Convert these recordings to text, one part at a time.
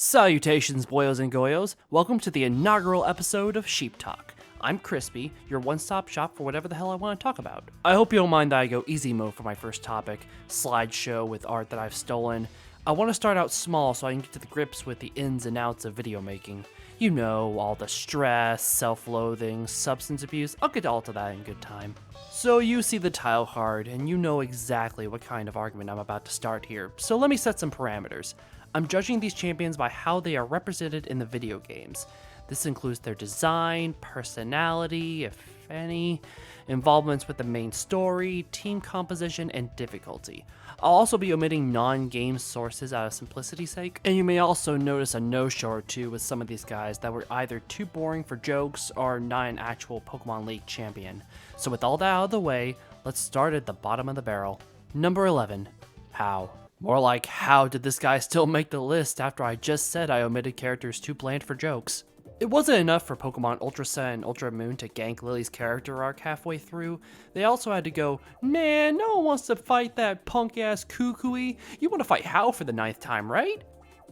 Salutations, boyos and goyos. Welcome to the inaugural episode of Sheep Talk. I'm Crispy, your one-stop shop for whatever the hell I want to talk about. I hope you don't mind that I go easy mode for my first topic, slideshow with art that I've stolen. I want to start out small so I can get to the grips with the ins and outs of video making. You know, all the stress, self-loathing, substance abuse. I'll get all to that in good time. So you see the tile card, and you know exactly what kind of argument I'm about to start here, so let me set some parameters. I'm judging these champions by how they are represented in the video games. This includes their design, personality, if any, involvements with the main story, team composition, and difficulty. I'll also be omitting non-game sources out of simplicity's sake, and you may also notice a no-show or two with some of these guys that were either too boring for jokes or not an actual Pokemon League champion. So with all that out of the way, let's start at the bottom of the barrel. Number 11, How. More like, how did this guy still make the list after I just said I omitted characters too bland for jokes? It wasn't enough for Pokemon Ultra Sun and Ultra Moon to gank Lily's character arc halfway through. They also had to go, man, no one wants to fight that punk-ass Kukui. You want to fight How for the 9th time, right?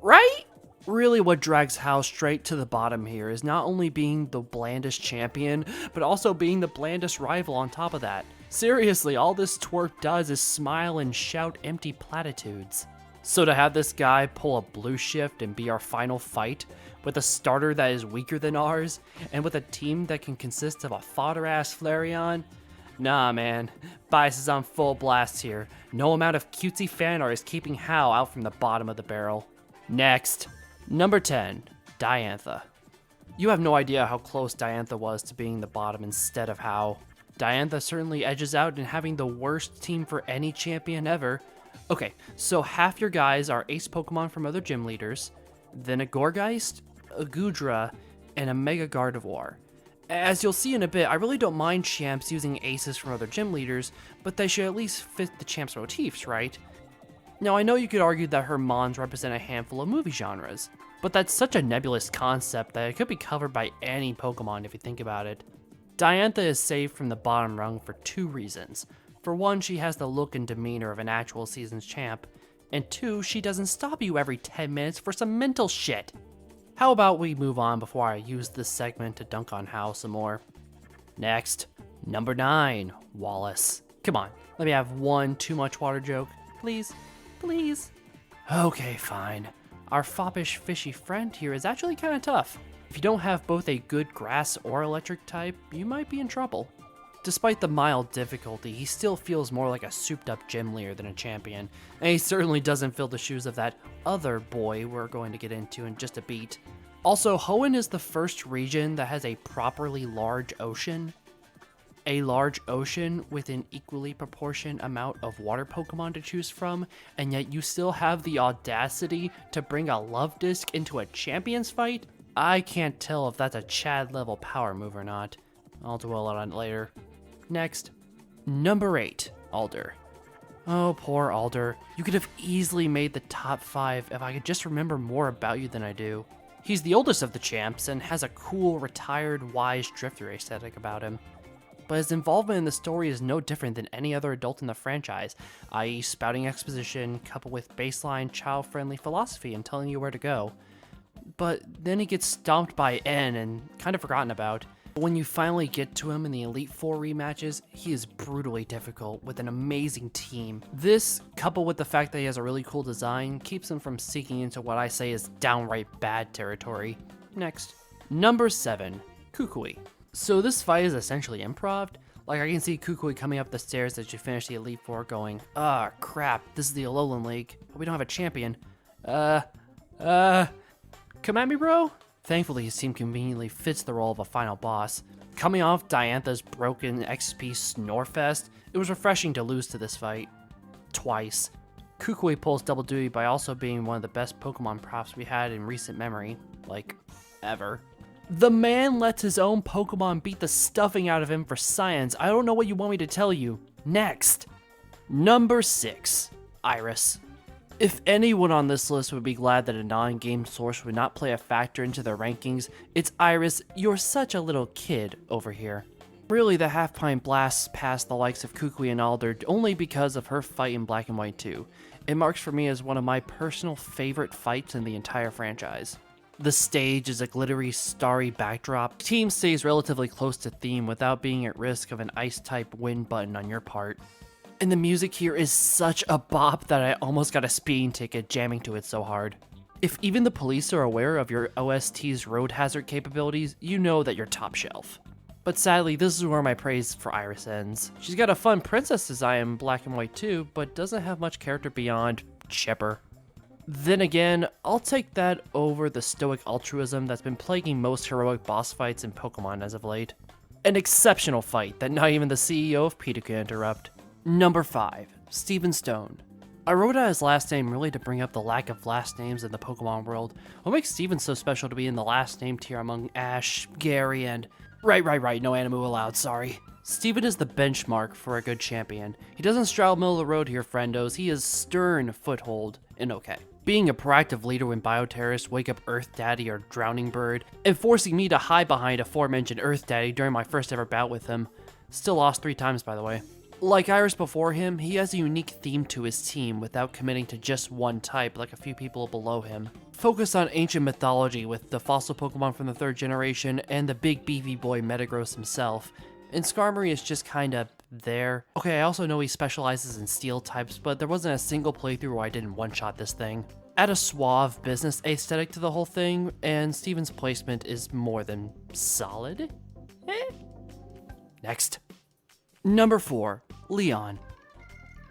Right? Really, what drags How straight to the bottom here is not only being the blandest champion, but also being the blandest rival on top of that. Seriously, all this twerp does is smile and shout empty platitudes. So to have this guy pull a blue shift and be our final fight, with a starter that is weaker than ours, and with a team that can consist of a fodder-ass Flareon? Nah man, bias is on full blast here. No amount of cutesy fan art is keeping How out from the bottom of the barrel. Next, number 10, Diantha. You have no idea how close Diantha was to being the bottom instead of How. Diantha certainly edges out in having the worst team for any champion ever. Okay, so half your guys are ace Pokemon from other gym leaders, then a Gourgeist, a Goodra, and a Mega Gardevoir. As you'll see in a bit, I really don't mind champs using aces from other gym leaders, but they should at least fit the champ's motifs, right? Now I know you could argue that her mons represent a handful of movie genres, but that's such a nebulous concept that it could be covered by any Pokemon if you think about it. Diantha is saved from the bottom rung for two reasons. For one, she has the look and demeanor of an actual season's champ, and two, she doesn't stop you every 10 minutes for some mental shit. How about we move on before I use this segment to dunk on How some more? Next, number 9, Wallace. Come on, let me have one too much water joke, please, please. Okay, fine. Our foppish fishy friend here is actually kinda tough. If you don't have both a good grass or electric type, you might be in trouble. Despite the mild difficulty, he still feels more like a souped-up gym leader than a champion, and he certainly doesn't fill the shoes of that other boy we're going to get into in just a beat. Also, Hoenn is the first region that has a properly large ocean. A large ocean with an equally proportioned amount of water Pokemon to choose from, and yet you still have the audacity to bring a Luvdisc into a champions fight? I can't tell if that's a Chad level power move or not. I'll dwell on it later. Next, number 8, Alder. Oh, poor Alder. You could have easily made the top 5 if I could just remember more about you than I do. He's the oldest of the champs and has a cool, retired, wise drifter aesthetic about him. But his involvement in the story is no different than any other adult in the franchise, i.e. spouting exposition coupled with baseline, child-friendly philosophy and telling you where to go. But then he gets stomped by N and kind of forgotten about. When you finally get to him in the Elite Four rematches, he is brutally difficult with an amazing team. This, coupled with the fact that he has a really cool design, keeps him from seeking into what I say is downright bad territory. Next, number 7, Kukui. So this fight is essentially improv. Like I can see Kukui coming up the stairs as you finish the Elite Four going, ah, crap, this is the Alolan League, but we don't have a champion. Come at me, bro? Thankfully, his team conveniently fits the role of a final boss. Coming off Diantha's broken XP Snorefest, it was refreshing to lose to this fight. Twice. Kukui pulls double duty by also being one of the best Pokemon props we had in recent memory. Like, ever. The man lets his own Pokemon beat the stuffing out of him for science. I don't know what you want me to tell you. Next. Number 6, Iris. If anyone on this list would be glad that a non-game source would not play a factor into their rankings, it's Iris. You're such a little kid over here. Really, the half-pint blasts past the likes of Kukui and Alder only because of her fight in Black and White 2. It marks for me as one of my personal favorite fights in the entire franchise. The stage is a glittery, starry backdrop. The team stays relatively close to theme without being at risk of an ice-type win button on your part. And the music here is such a bop that I almost got a speeding ticket jamming to it so hard. If even the police are aware of your OST's road hazard capabilities, you know that you're top shelf. But sadly, this is where my praise for Iris ends. She's got a fun princess design in black and white too, but doesn't have much character beyond chipper. Then again, I'll take that over the stoic altruism that's been plaguing most heroic boss fights in Pokemon as of late. An exceptional fight that not even the CEO of PETA could interrupt. Number 5, Steven Stone. I wrote out his last name really to bring up the lack of last names in the Pokemon world. What makes Steven so special to be in the last name tier among Ash, Gary, and... Right, no Animu allowed, sorry. Steven is the benchmark for a good champion. He doesn't straddle middle of the road here, friendos. He is stern foothold and okay. Being a proactive leader when bioterrorists wake up Earth Daddy or Drowning Bird, and forcing me to hide behind aforementioned Earth Daddy during my first ever bout with him. Still lost 3 times, by the way. Like Iris before him, he has a unique theme to his team without committing to just one type like a few people below him. Focus on ancient mythology with the fossil Pokemon from the 3rd generation and the big beefy boy Metagross himself. And Skarmory is just kinda there. Okay, I also know he specializes in steel types, but there wasn't a single playthrough where I didn't one-shot this thing. Add a suave business aesthetic to the whole thing, and Steven's placement is more than solid. Next. Number 4, Leon.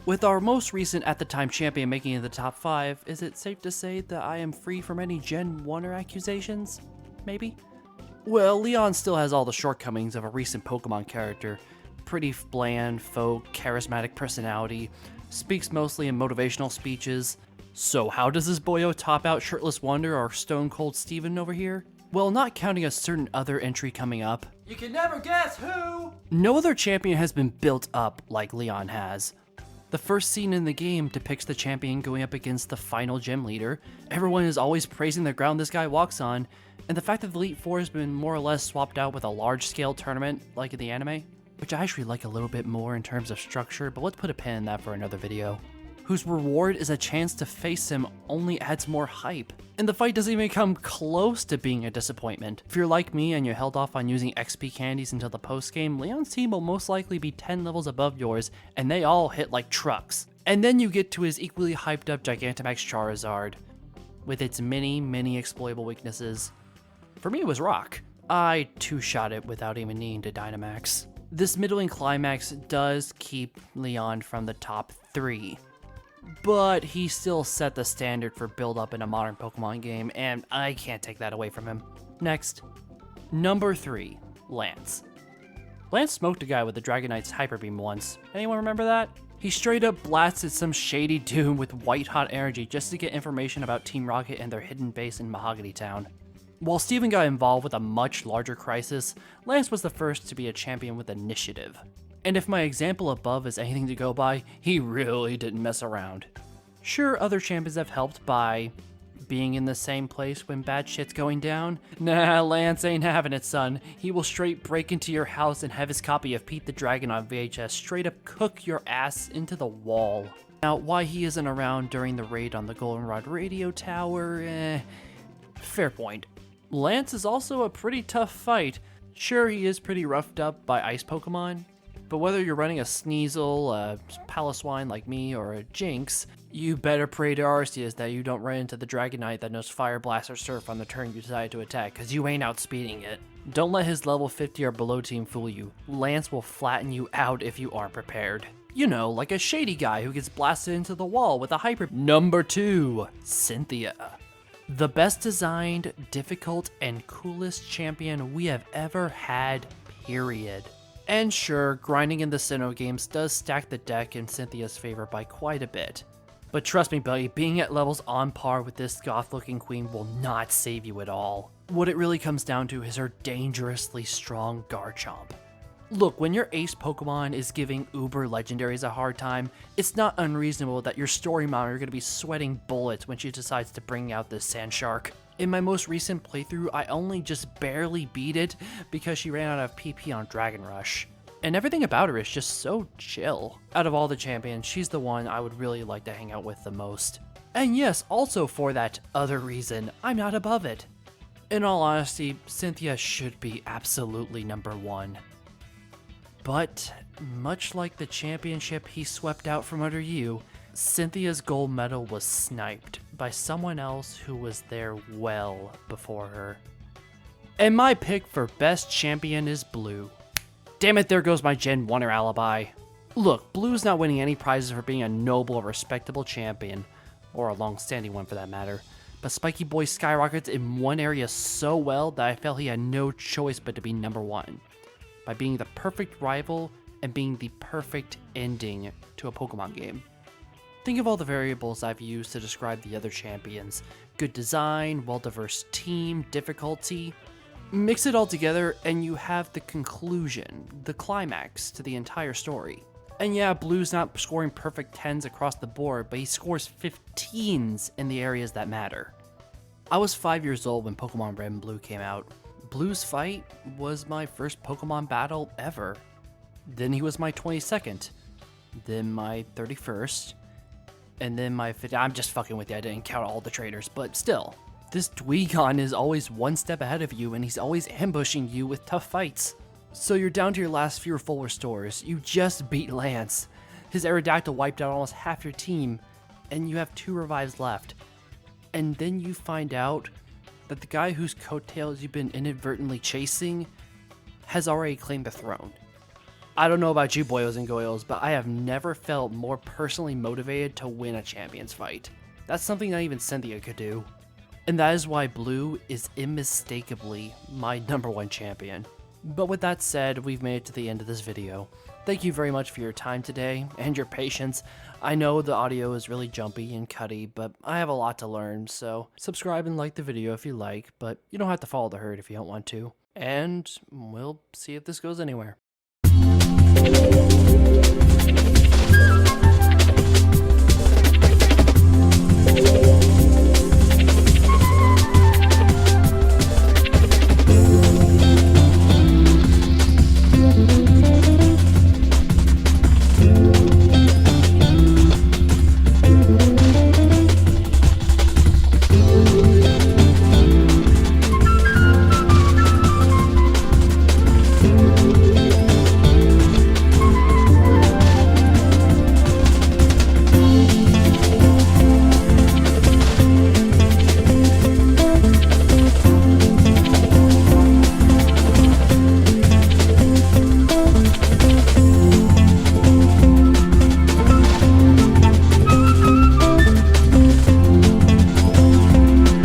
With our most recent at the time champion making it in the top 5, is it safe to say that I am free from any Gen 1er accusations? Maybe? Well, Leon still has all the shortcomings of a recent Pokemon character. Pretty bland, folk, charismatic personality, speaks mostly in motivational speeches. So how does this boyo top out Shirtless Wonder or Stone Cold Steven over here? Well, not counting a certain other entry coming up. You can never guess who! No other champion has been built up like Leon has. The first scene in the game depicts the champion going up against the final gym leader. Everyone is always praising the ground this guy walks on, and the fact that the Elite Four has been more or less swapped out with a large-scale tournament like in the anime, which I actually like a little bit more in terms of structure, but let's put a pin in that for another video. Whose reward is a chance to face him only adds more hype. And the fight doesn't even come close to being a disappointment. If you're like me and you held off on using XP candies until the post-game, Leon's team will most likely be 10 levels above yours, and they all hit like trucks. And then you get to his equally hyped up Gigantamax Charizard, with its many exploitable weaknesses. For me it was Rock. I two-shot it without even needing to Dynamax. This middling climax does keep Leon from the top 3. But he still set the standard for build-up in a modern Pokemon game, and I can't take that away from him. Next. Number 3, Lance. Lance smoked a guy with the Dragonite's Hyper Beam once. Anyone remember that? He straight up blasted some shady dude with white-hot energy just to get information about Team Rocket and their hidden base in Mahogany Town. While Steven got involved with a much larger crisis, Lance was the first to be a champion with initiative. And if my example above is anything to go by, he really didn't mess around. Sure, other champions have helped by being in the same place when bad shit's going down. Nah, Lance ain't having it, son. He will straight break into your house and have his copy of Pete the Dragon on VHS straight up cook your ass into the wall. Now, why he isn't around during the raid on the Goldenrod radio tower, fair point. Lance is also a pretty tough fight. Sure, he is pretty roughed up by ice Pokemon, but whether you're running a Sneasel, a Paloswine like me, or a Jinx, you better pray to Arceus that you don't run into the Dragonite that knows Fire Blast or Surf on the turn you decide to attack, cause you ain't outspeeding it. Don't let his level 50 or below team fool you. Lance will flatten you out if you aren't prepared. You know, like a shady guy who gets blasted into the wall with a hyper. Number 2, Cynthia. The best designed, difficult, and coolest champion we have ever had, period. And sure, grinding in the Sinnoh games does stack the deck in Cynthia's favor by quite a bit. But trust me, buddy, being at levels on par with this goth-looking queen will not save you at all. What it really comes down to is her dangerously strong Garchomp. Look, when your ace Pokemon is giving uber legendaries a hard time, it's not unreasonable that your story mom are going to be sweating bullets when she decides to bring out this Sandshark. In my most recent playthrough, I only just barely beat it because she ran out of PP on Dragon Rush. and everything about her is just so chill. Out of all the champions, she's the one I would really like to hang out with the most. And yes, also for that other reason, I'm not above it. In all honesty, Cynthia should be absolutely number 1. But, much like the championship he swept out from under you, Cynthia's gold medal was sniped by someone else who was there well before her. And my pick for best champion is Blue. Damn it, there goes my Gen 1er alibi. Look, Blue's not winning any prizes for being a noble or respectable champion, or a long-standing one for that matter, but Spiky Boy skyrockets in one area so well that I felt he had no choice but to be number 1, by being the perfect rival and being the perfect ending to a Pokemon game. Think of all the variables I've used to describe the other champions. Good design, well-diverse team, difficulty. Mix it all together and you have the conclusion, the climax to the entire story. And yeah, Blue's not scoring perfect 10s across the board, but he scores 15s in the areas that matter. I was 5 years old when Pokemon Red and Blue came out. Blue's fight was my first Pokemon battle ever. Then he was my 22nd. Then my 31st. And then my 50th. I'm just fucking with you, I didn't count all the trainers, but still. This Dweegon is always one step ahead of you and he's always ambushing you with tough fights. So you're down to your last few full restores. You just beat Lance. His Aerodactyl wiped out almost half your team, and you have 2 revives left. And then you find out that the guy whose coattails you've been inadvertently chasing has already claimed the throne. I don't know about you boyos and goyos, but I have never felt more personally motivated to win a champions fight. That's something not even Cynthia could do. And that is why Blue is unmistakably my number 1 champion. But with that said, we've made it to the end of this video. Thank you very much for your time today, and your patience. I know the audio is really jumpy and cutty, but I have a lot to learn, so subscribe and like the video if you like, but you don't have to follow the herd if you don't want to. And we'll see if this goes anywhere.